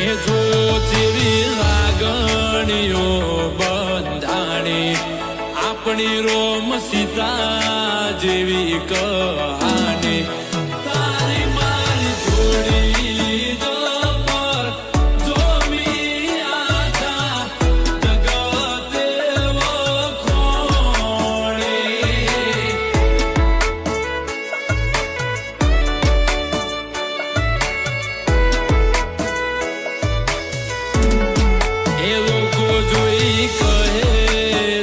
જો જેવી લાગણીઓ બંધાણી આપણી રોમ સીતા જેવી કહાની તારી મારી જોડી પર જોમી આખા જગતે વખોણી એ લોકો જોઈ કહે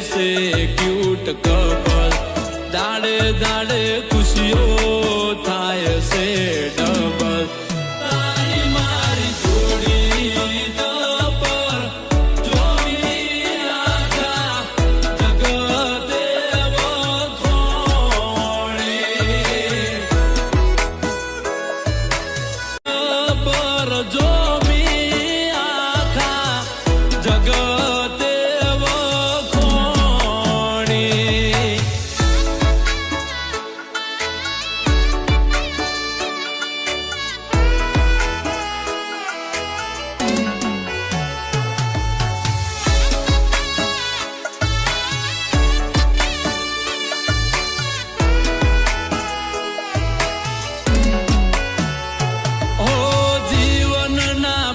છે ક્યુટ કપલ દાડે દાડે ખુશીઓ થાય છે ડબલ તારી મારી જોડી પર જોઈ આખા જગતે વખોણી પર જોમી આખા જગતે વખોણી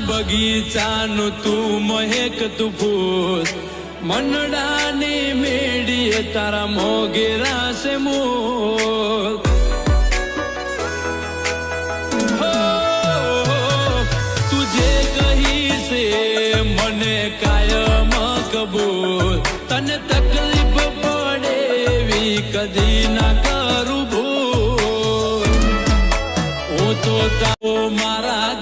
બગીચાનું તું મહેક તું ફૂલ મનડાની મેડીએ તારા મોગેરા છે મૂલ તુજે કહી છે મને કાયમ કબૂલ તને તકલીફ પડે એવી કદી ના કરું ભૂલ હું તો તારો મારા